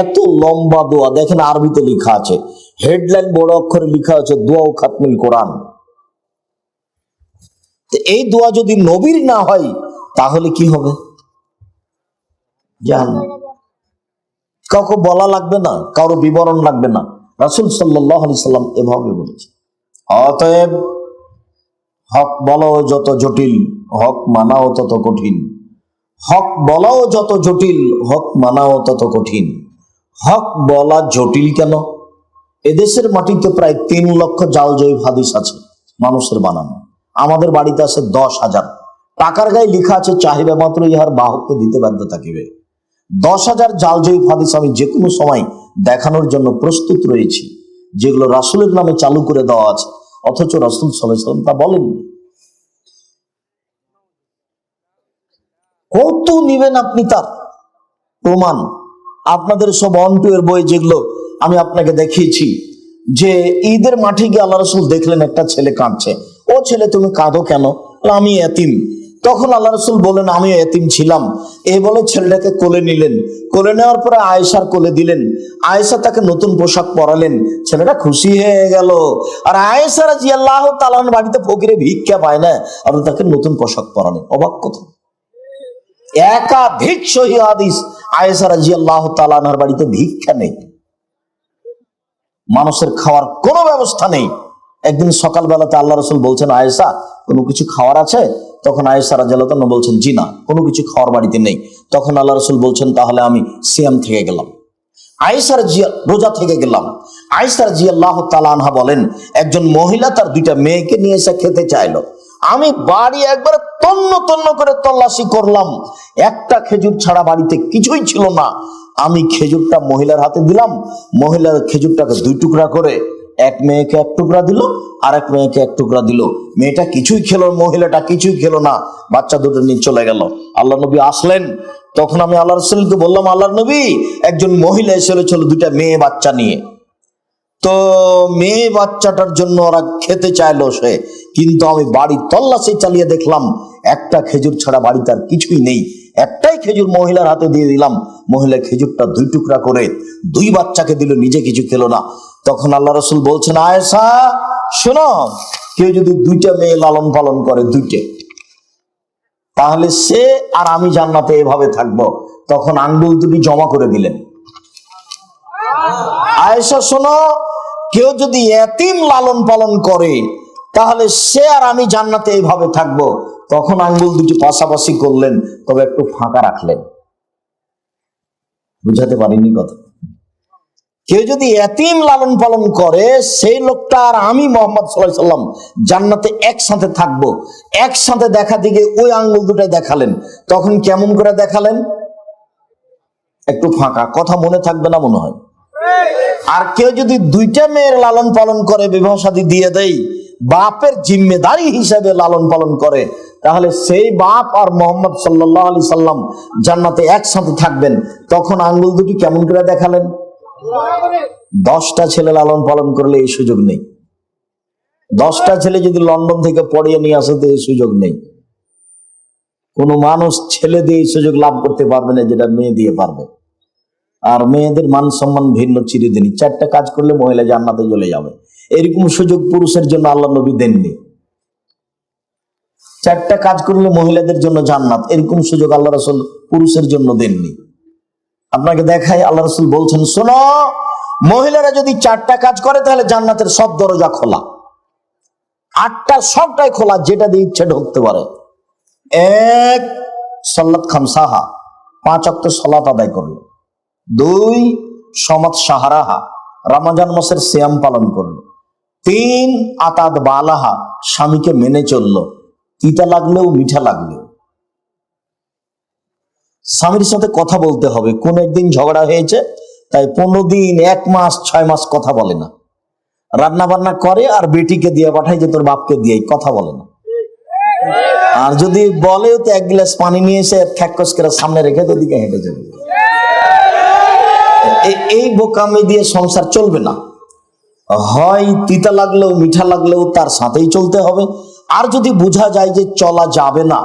এত লম্বা দোয়া দেখেন, আরবিতে লেখা আছে, হেডলাইন বড় অক্ষরে লেখা আছে দোয়া ও খাতমুল কোরআন। এই দোয়া যদি নবীর না হয় তাহলে কি হবে জাহান্নাম। কাউকে বলা লাগবে না, কারো বিবরণ লাগবে না, রাসূল সাল্লাল্লাহু আলাইহি সাল্লাম এভাবে বলেছে। অতএব হক বলাও যত জটিল, হক মানাও তত কঠিন। হক বলাও যত জটিল, হক মানাও তত কঠিন। হক বলা জটিল কেন? এদেশের মাটিতে প্রায় 3 লক্ষ জাল জয়ীফ হাদিস আছে মানুষের বানানো। আমাদের বাড়িতে আছে 10,000। টাকার গায়ে লেখা আছে চাহিদা মাত্র ইহার বাহককে দিতে বাধ্য থাকিবে। 10,000 জাল জয়ীফ হাদিস আমি যে কোনো সময় দেখানোর জন্য প্রস্তুত রয়েছি, যেগুলো রাসূলের নামে চালু করে দেওয়া আছে, অথচ রাসূল সাল্লাল্লাহু আলাইহি ওয়াসাল্লাম তা বলেননি। কত নিবেন আপনি তার প্রমাণ? আপনাদের সব অন্টু এর বই যেগুলো আমি আপনাকে দেখিয়েছি, যে ঈদের মাঠে গিয়ে আল্লাহ রাসূল দেখলেন একটা ছেলে কাঁদছে। ও ছেলে তুমি কাঁদো কেন? আমি এতিম। তখন আল্লাহ রাসূল বলেন আমি এতিম ছিলাম। এই বলে ছেলেটাকে কোলে নিলেন। কোলে নেওয়ার পরে আয়েশার কোলে দিলেন। আয়েশা তাকে নতুন পোশাক পরালেন। ছেলেটা খুশি হয়ে গেল। আর আয়েশা রাদিয়াল্লাহু তাআলা বাড়িতে ফকিরে ভিক্ষা পায় না, আর তাকে নতুন পোশাক পরালেন। অবাক কথা। একাধিক সহিহ হাদিস, আয়েশা রাদিয়াল্লাহু তাআলা আনহার বাড়িতে ভিক্ষা নেই, মানুষের খাওয়ার কোনো ব্যবস্থা নেই। একদিন সকালবেলাতে আল্লাহ রাসূল বলছেন আয়েশা কোনো কিছু খাওয়ার আছে? তখন আয়েশা রাদিয়াল্লাহু তাআলা বলছেন জি না, কোনো কিছু খাওয়ার বাড়িতে নেই। তখন আল্লাহ রাসূল বলছেন তাহলে আমি সিয়াম থেকে গেলাম, রোজা থেকে গেলাম। আয়েশা রাদিয়াল্লাহু তাআলা আনহা বলেন একজন মহিলা তার 2টা মেয়েকে নিয়ে এসে খেতে চাইলো। আমি বাড়ি একবার তন্ন তন্ন করে তল্লাশি করলাম, একটা খেজুর ছাড়া বাড়িতে কিছুই ছিল না। আমি খেজুরটা মহিলার হাতে দিলাম, মহিলার খেজুরটাকে 2 টুকরা করে এক মেয়েকে 1 টুকরা দিল, আর এক মেয়েকে 1 টুকরা দিল। মেয়েটা কিছুই খেলো, মহিলাটা কিছুই খেলো না, বাচ্চা দুটো নিয়ে চলে গেল। আল্লাহ নবী আসলেন, তখন আমি আল্লাহ রাসূলকে বললাম আল্লাহ নবী একজন মহিলা এসেছিল 2টা মেয়ে বাচ্চা নিয়ে, তো মেয়ে বাচ্চাটার জন্য ওরা খেতে চাইলো সে, কিন্তু আমি বাড়ি তল্লাশি চালিয়ে দেখলাম একটা খেজুর ছাড়া বাড়িতে আর কিছুই নেই। একটাই খেজুর মহিলার হাতে দিয়ে দিলাম, মহিলা খেজুরটা 2 টুকরা করে 2 বাচ্চাকে দিল, নিজে কিছু খেলো না। তখন আল্লাহ রাসূল বলছেন আয়েশা শোনো, কেউ যদি 2টা মেয়ে লালন পালন করে 2টে, তাহলে সে আর আমি জান্নাতে এভাবে থাকবো। তখন আঙ্গুল 2টি জমা করে দিলেন। আয়েশা শোনো, কেউ যদি এতিম লালন পালন করে তাহলে সে আর আমি জান্নাতে এইভাবে থাকবো। তখন আঙ্গুল 2টি পাশাপাশি করলেন, তবে একটু ফাঁকা রাখলেন। বুঝাতে পারিনি কথা? কেউ যদি এতিম লালন পালন করে সেই লোকটা আর আমি মুহাম্মদ সাল্লাল্লাহু আলাইহি সাল্লাম জান্নাতে একসাথে থাকবো। একসাথে দেখা দিকে ওই আঙ্গুল 2টাই দেখালেন। তখন কেমন করে দেখালেন? একটু ফাঁকা। কথা মনে থাকবে না মনে হয়। আর কেউ যদি 2টা মেয়ের লালন পালন করে, বিবাহ শাদী দিয়ে দেয়, বাপের জিম্মেদারি হিসেবে লালন পালন করে, তাহলে সেই বাপ আর মুহাম্মদ সাল্লাল্লাহু আলাইহি সাল্লাম জান্নাতে একসাথে থাকবেন। তখন আঙ্গুল 2টি কেমন করে দেখালেন? 10টা ছেলে লালন পালন করলে এই সুযোগ নেই। 10টা ছেলে যদি লন্ডন থেকে পড়িয়ে নিয়ে আসে তো এই সুযোগ নেই। কোন মানুষ ছেলে দিয়ে এই সুযোগ লাভ করতে পারবে না যেটা মেয়ে দিয়ে পারবে। আর মেয়েদের মান সম্মান ভিন্ন চিরদিনই। 4টা কাজ করলে মহিলা জান্নাতে চলে যাবে, এরকম সুযোগ পুরুষের জন্য আল্লাহ নবী দেননি। 4টা কাজ করলে মহিলাদের জন্য জান্নাত, এরকম সুযোগ আল্লাহ রাসূল পুরুষের জন্য দেননি। আপনাকে দেখাই, আল্লাহ রাসূল বলছেন শোনো, মহিলারা যদি 4টা কাজ করে তাহলে জান্নাতের সব দরজা খোলা। 8টা সবটাই খোলা, যেটা দিয়ে ইচ্ছে ঢুকতে পারে। 1 সালাত খামসাহা, 5 ওয়াক্ত সালাত আদায় করলো। 2 সমাত সাহারাহা, রমজান মাসের সিয়াম পালন করলো। 3 আতাদ বালাহা, স্বামীকে মেনে চললো, তিতা লাগলেও মিঠা লাগলেও। স্বামীর সাথে কথা বলতে হবে। কোন একদিন ঝগড়া হয়েছে তাই 15 দিন, 1 মাস, 6 মাস কথা বলে না, রান্না বান্না করে আর বেটিকে দিয়ে পাঠায় যে তোর বাপকে দিয়ে, কথা বলে না। আর যদি বলেও তো 1 গ্লাস পানি নিয়ে এসে ঠ্যাকস করে সামনে রেখে তো দিকে হেঁটে যাবে। এই বোকামি দিয়ে সংসার চলবে না। হয় তিতা লাগলেও মিঠা লাগলেও তার সাথেই চলতে হবে, আর যদি বোঝা যায় যে চলা যাবে না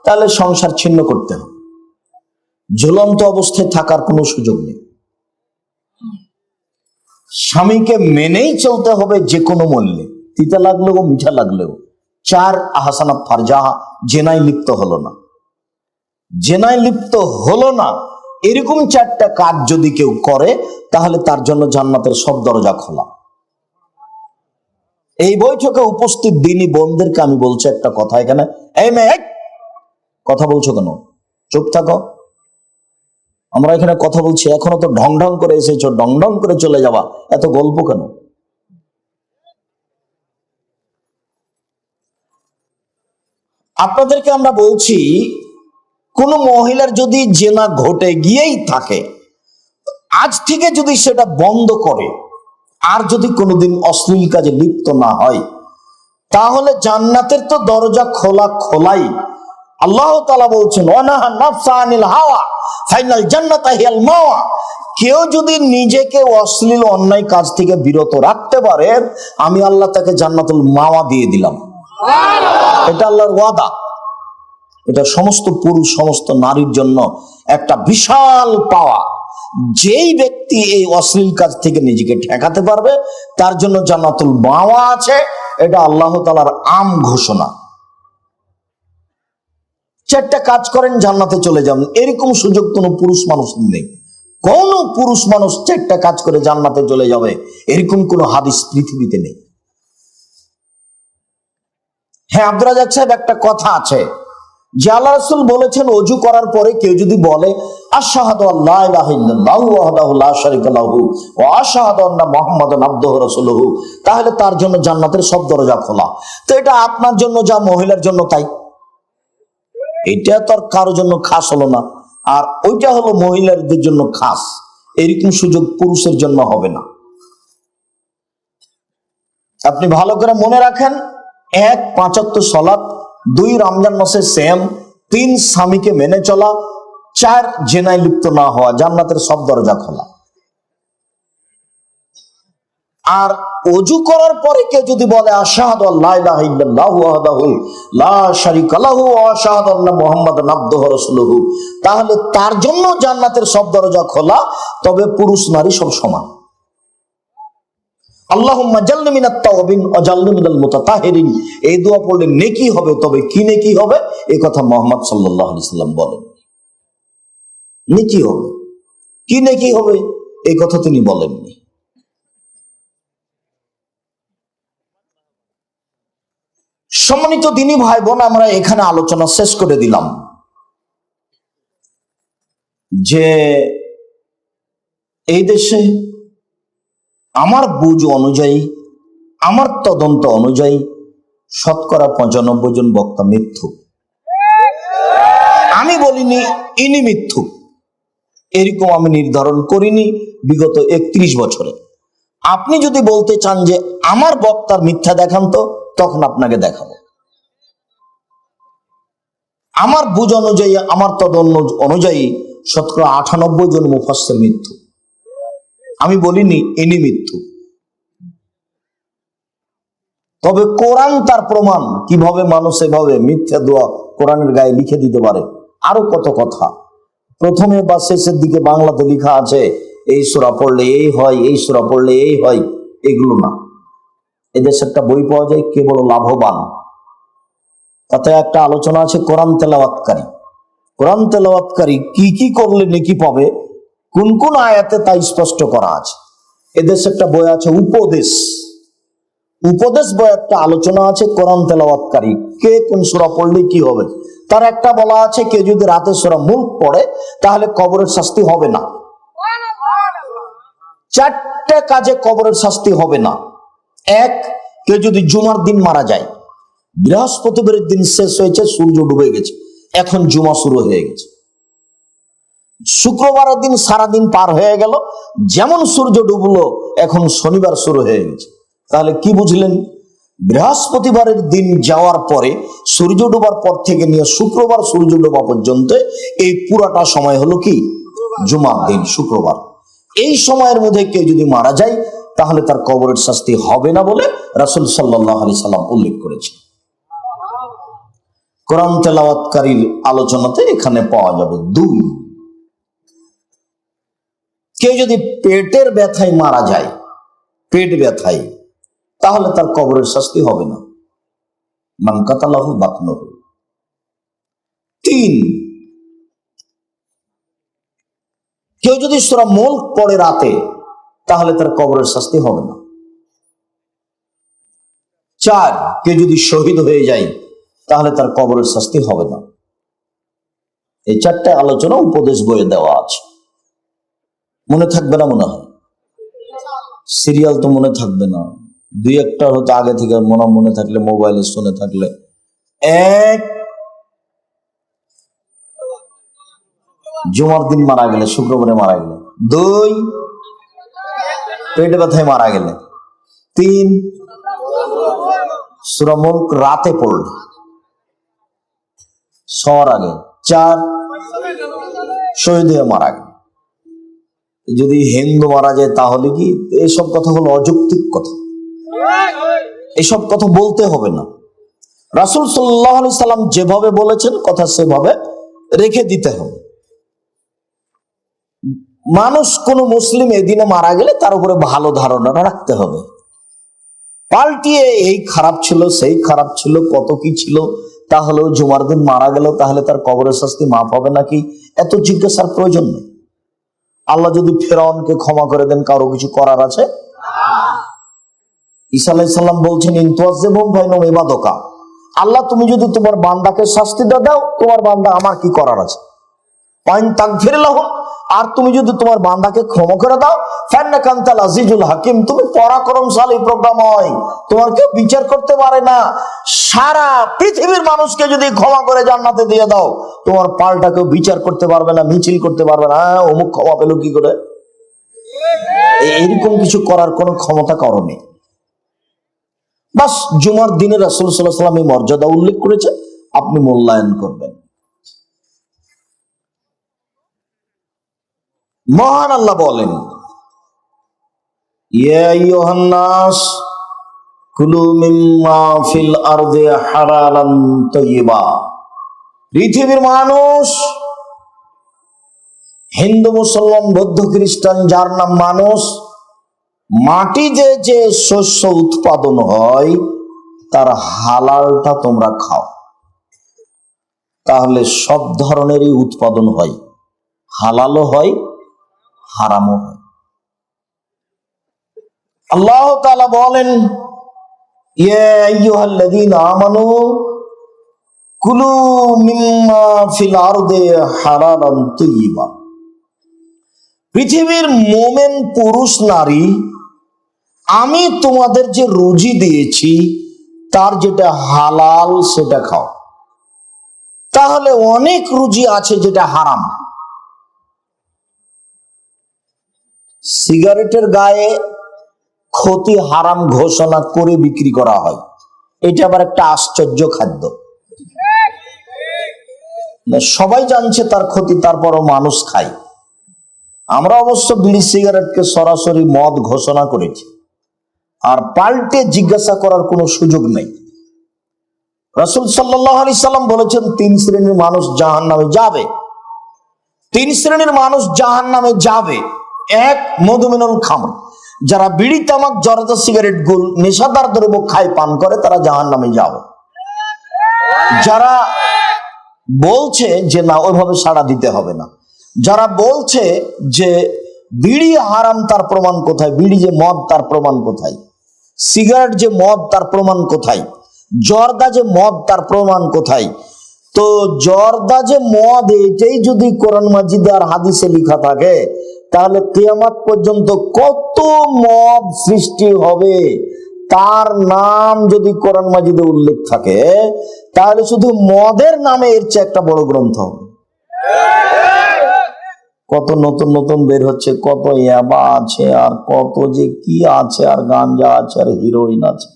তাহলে সংসার ছিন্ন করতে হবে। ঝুলন্ত অবস্থায় থাকার কোনো সুযোগ নেই। স্বামীকে মেনেই চলতে হবে যে কোনো মূল্যে, তিতা লাগলেও মিঠা লাগলেও। 4 আহসানাত ফারজাহা, জেনায় লিপ্ত হলো না। জেনায় লিপ্ত হলো না, এরকম 4টা কাজ যদি কেউ করে তাহলে তার জন্য জান্নাতের সব দরজা খোলা। এই বৈঠকে উপস্থিত দিনী বোনদেরকে আমি বলছি একটা কথা, এখানে এই মেয়ে কথা বলছো কেন? চুপ থাকো। আমরা এখানে কথা বলছি, এখনো তো ঢং ঢং করে এসেছো, ঢং ঢং করে চলে যাবা, এত গল্প কেন? আপনাদেরকে আমরা বলছি, কোন মহিলার যদি জেনা ঘটে গিয়েই থাকে, আজ থেকে যদি সেটা বন্ধ করে আর যদি কোনোদিন অশ্লীল কাজে লিপ্ত না হয়, তাহলে জান্নাতের তো দরজা খোলা খোলাই। আল্লাহ তাআলা বলছেন, ওয়ানাহা নাফসা আনিল হাওয়া ফাইনাল জান্নাতা হিয়াল মাওয়া। কেউ যদি নিজেকে অশ্লীল অন্যায় কাজ থেকে বিরত রাখতে পারে, আমি আল্লাহ তাকে জান্নাতুল মাওয়া দিয়ে দিলাম। এটা আল্লাহর ওয়াদা। এটা সমস্ত পুরুষ, সমস্ত নারীর জন্য একটা বিশাল পাওয়া। যেই ব্যক্তি এই অশ্লীল কাজ থেকে নিজেকে ঠেকাতে পারবে, তার জন্য জান্নাতুল মাওয়া আছে। এটা আল্লাহ তাআলার আম ঘোষণা। 4টা কাজ করেন, জান্নাতে চলে যান, এরকম সুযোগ কোনো পুরুষ মানুষ নেই। কোন পুরুষ মানুষ 4টা কাজ করে জান্নাতে চলে যাবে, এরকম কোন হাদিস পৃথিবীতে নেই। হ্যাঁ, আব্দুর রাজ্জাক সাহেব, একটা কথা আছে যে আল্লাহ রাসূল বলেছেন, ওযু করার পরে কেউ যদি বলে আশহাদু আল্লা ইলাহা ইল্লাল্লাহু ওয়াহদাহু লা শারীকা লাহু ওয়া আশহাদু আন্না মুহাম্মাদান আবদুহু ওয়া রাসূলুহু, তাহলে তার জন্য জান্নাতের সব দরজা খোলা। তো এটা আপনার জন্য যা, মহিলার জন্য তাই। এটা তো আর কারোর জন্য খাস হলো না, আর ওইটা হলো মহিলাদের জন্য খাস। এরকম সুযোগ পুরুষের জন্য হবে না। আপনি ভালো করে মনে রাখেন, 1 5 ওয়াক্ত সালাত, 2 রমজান মাসে সিয়াম, 3 স্বামীকে মেনে চলা, 4 জেনায় লিপ্ত না হওয়া, জান্নাতের সব দরজা খোলা। আর ওযু করার পরে কেউ যদি বলে আশহাদু আল্লা ইলাহা ইল্লাল্লাহু ওয়াহদাহু লা শারীকা লাহু ওয়া আশহাদু আন্না মুহাম্মাদান আবদুহু ওয়া রাসূলুহু, তাহলে তার জন্য জান্নাতের সব দরজা খোলা। তবে পুরুষ নারী সব সমান। আল্লাহুম্মা জাল্লি মিনাত তাওয়াবিন ওয়া জাল্লি মিনাল মুতাতাহিরিন, এই দোয়া পড়লে নেকি হবে। তবে কি নেকি হবে, এই কথা মুহাম্মদ সাল্লাল্লাহু আলাইহি সাল্লাম বলেন। নেকি হবে, কি নেকি হবে, এই কথা তিনি বলেননি। সম্মানিত দিনী ভাই বোন, আমরা এখানে আলোচনা শেষ করে দিলাম যে এই দেশে আমার বুঝ অনুযায়ী, আমার তদন্ত অনুযায়ী 95% জন বক্তা মিথ্যুক। আমি বলিনি ইনি মিথ্যুক, এরকম আমি নির্ধারণ করিনি বিগত 31 বছরে। আপনি যদি বলতে চান যে আমার বক্তার মিথ্যা দেখান, তো তখন আপনাকে দেখাবো। আমার বুঝ অনুযায়ী, আমার তদন্ত অনুযায়ী 98% জন মুফাসসির মিথ্যুক। আমি বলিনি ইনি মিথ্যুক। তবে কোরআন তার প্রমাণ, কিভাবে মানুষ এভাবে মিথ্যা দোয়া কোরআনের গায়ে লিখে দিতে পারে। আরো কত কথা, প্রথমে বা শেষের দিকে বাংলাতে লেখা আছে এই সূরা পড়লে এই হয়, এই সূরা পড়লে এই হয়। এগুলো না, এদেশে একটা বই পাওয়া যায় কেবল লাভবান, তাতে একটা আলোচনা আছে কোরআন তেলাওয়াতকারী। কোরআন তেলাওয়াতকারী কি কি করলে নেকি পাবে, কোন কোন আয়াতে তা স্পষ্ট করা আছে। এদেশে একটা বই আছে উপদেশ, উপদেশ বই একটা আলোচনা আছে কোরআন তেলাওয়াতকারী কে কোন সূরা পড়লে কি হবে। তার একটা বলা আছে, কেউ যদি রাতে সূরা মুলক পড়ে তাহলে কবরের শাস্তি হবে না। 4টে কাজে কবরের শাস্তি হবে না। 1, কেউ যদি জুমার দিন মারা যায়, বৃহস্পতিবারের দিন শেষ হয়েছে, সূর্য ডুবে গেছে, এখন জুমা শুরু হয়ে গেছে। শুক্রবারের দিন সারাদিন পার হয়ে গেল, যেমন সূর্য ডুবলো এখন শনিবার শুরু হয়ে গেছে। তাহলে কি বুঝলেন, বৃহস্পতিবারের দিন যাওয়ার পরে সূর্য ডোবার পর থেকে নিয়ে শুক্রবার সূর্য ডোবা পর্যন্ত এই পুরাটা সময় হলো কি জুমার দিন, শুক্রবার। এই সময়ের মধ্যে কেউ যদি মারা যায় তাহলে তার কবরের শাস্তি হবে না বলে রাসূল সাল্লাল্লাহু আলাইহি সাল্লাম উল্লেখ করেছেন। কোরআন তেলাওয়াতকারীর আলোচনাতে এখানে পাওয়া যাবে। 2, কেউ যদি পেটের ব্যথায় মারা যায়, পেট ব্যথায়, তাহলে তার কবরের শাস্তি হবে না। মান কাতালাহু বাতনুহু। 3, কেউ যদি সূরা মুলক পড়ে রাতে, তাহলে তার কবরের শাস্তি হবে না। 4, কেউ যদি শহীদ হয়ে যায়, তাহলে তার কবরের শাস্তি হবে না। এই 4টে আলোচনা উপদেশ বইয়ে দেওয়া আছে। মনে থাকবে না মনে হয়? সিরিয়াল তো মনে থাকবে না, 2-1টা হয়তো আগে থেকে মনে থাকলে, মোবাইলে শুনে থাকলে। 1, জুমার দিন মারা গেলে, শুক্রবারে মারা গেলে। 2, পেট ব্যথায় মারা গেলে। 3, সূরা মুলক রাতে পড়লে, শোয়ার আগে। 4, শহীদ হয়ে মারা গেলে। যদি হিন্দু মারা যায় তাহলে কি? এইসব কথা হলো অযৌক্তিক কথা, এসব কথা বলতে হবে না। রাসূল সাল্লাল্লাহু আলাইহি সাল্লাম যেভাবে বলেছেন কথা সেভাবে রেখে দিতে হবে। মানুষ, কোন মুসলিম এদিনে মারা গেলে তার উপরে ভালো ধারণা রাখতে হবে। পাল্টিয়ে এই খারাপ ছিল, সেই খারাপ ছিল, কত কি ছিল, তাহলেও জুমার দিন মারা গেল, তাহলে তার কবরের শাস্তি মাফ হবে নাকি, এত জিজ্ঞাসার প্রয়োজন নেই। আল্লাহ যদি ফেরাউনকে ক্ষমা করে দেন, কারো কিছু করার আছে? ঈসা আলাইহিস সালাম বলছেন, ইনতুয়াজ্জিবহুম ফাইন্নাহুম ইবাদুকা, আল্লাহ তুমি যদি তোমার বান্দাকে শাস্তি দাও, তোমার বান্দা আমার কি করার আছে? ওয়াইন তাগফির লাহুম, আর তুমি যদি তোমার বান্দাকে ক্ষমা করে দাও, ফাইন্নাকা আনতাল আজিজুল হাকিম, তুমি পরাক্রমশালী প্রজ্ঞাময়, তোমার কেউ বিচার করতে পারে না। সারা পৃথিবীর মানুষকে যদি ক্ষমা করে জান্নাতে দিয়ে দাও, তোমার পাল্টা কেউ বিচার করতে পারবে না, মিছিল করতে পারবে না, অমুক ক্ষমা পেল কি করে। এইরকম কিছু করার কোনো ক্ষমতা কারো নেই। বাস জুমার দিনে রাসূল সাল্লাল্লাহু আলাইহি ওয়াসাল্লাম এই মর্যাদা উল্লেখ করেছে, আপনি মূল্যায়ন করবেন। মহান আল্লাহ বলেন, ইয়া আইয়ুহান নাস কুলু মিম্মা ফিল আরদি হালালান তাইয়্যিবা। পৃথিবীর মানুষ, হিন্দু, মুসলমান, বৌদ্ধ, খ্রিস্টান, যার নাম মানুষ, মাটিতে যে শস্য উৎপাদন হয় তার হালালটা তোমরা খাও। তাহলে সব ধরনেরই উৎপাদন হয়, হালালও হয়, হারামও হয়। আল্লাহ তাআলা বলেন, ইয়া আইয়ুহাল্লাযীনা আমানু কুলু মিম্মা ফিল আরদি হালালান তাইয়্যিবা। পৃথিবীর মোমেন পুরুষ নারী, আমি তোমাদের যে রুজি দিয়েছি তার যেটা হালাল সেটা খাও। তাহলে অনেক রুজি আছে যেটা হারাম। সিগারেটের গায়ে ক্ষতি হারাম ঘোষণা করে বিক্রি করা হয়, এটা আবার একটা আশ্চর্য খাদ্য। সবাই জানছে তার ক্ষতি, তারপরও মানুষ খায়। আমরা অবশ্য বিড়ি সিগারেটকে সরাসরি মদ ঘোষণা করেছি, আর পাল্টে জিজ্ঞাসা করার কোনো সুযোগ নেই। রাসূল সাল্লাল্লাহু আলাইহি সাল্লাম বলেছেন, 3 শ্রেণীর মানুষ জাহান্নামে যাবে। 3 শ্রেণীর মানুষ জাহান্নামে যাবে। 1, মধুমিনুল খামর, যারা বিড়ি, তামাক, জর্দা, সিগারেট, গুল, নেশাদার দ্রব্য খায়, পান করে, তারা জাহান্নামে যাবে। যারা বলছে যে না, ওইভাবে সাড়া দিতে হবে না, যারা বলছে যে বিড়ি হারাম, তার প্রমাণ কোথায়? বিড়ি যে মদ, তার প্রমাণ কোথায়? সিগারেট যে মদ, তার প্রমাণ কোথায়? জর্দা যে মদ, তার প্রমাণ কোথায়? তো জর্দা যে মদ, এটাই যদি কোরআন মাজিদে আর হাদিসে লেখা থাকে, তাহলে কিয়ামত পর্যন্ত কত মদ সৃষ্টি হবে, তার নাম যদি কোরআন মাজিদে উল্লেখ থাকে, তাহলে শুধু মদের নামে এর চেয়ে একটা বড় গ্রন্থ হবে। কত নতুন নতুন বের হচ্ছে, কত ইয়াবা আছে, আর কত যে কি আছে, আর গাঞ্জা আছে, আর হিরোইন আছে,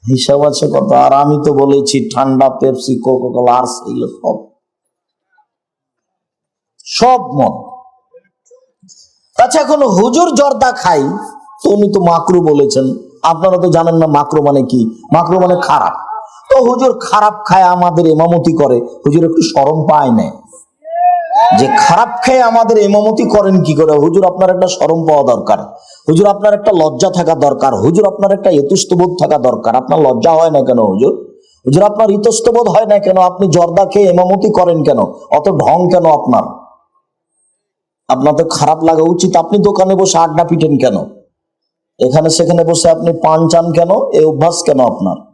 হিসাব আছে কত। আর আমি তো বলেছি ঠান্ডা, পেপসি, কোকা-কোলা, আর এগুলো সব মদ। আচ্ছা, এখন হুজুর জর্দা খাই, তো উনি তো মাকরু বলেছেন। আপনারা তো জানেন না মাকরু মানে কি? মাকরু মানে খারাপ। তো হুজুর খারাপ খায়, আমাদের ইমামতি করে, হুজুর একটু শরম পায় না? যে খারাপ খেয়ে আমাদের ইমামতি করেন কি করে? হুজুর আপনার একটা শরম পাওয়া দরকার, হুজুর আপনার একটা লজ্জা থাকা দরকার, হুজুর আপনার একটা ইতস্তবোধ থাকা দরকার। আপনার লজ্জা হয় না কেন হুজুর? হুজুর আপনার ইতস্তবোধ হয় না কেন? আপনি জর্দা খেয়ে ইমামতি করেন কেন? অত ঢং কেন আপনার? আপনার তো খারাপ লাগা উচিত। আপনি দোকানে বসে আড্ডা পিটেন কেন? এখানে সেখানে বসে আপনি পান চান কেন? এই অভ্যাস কেন আপনার?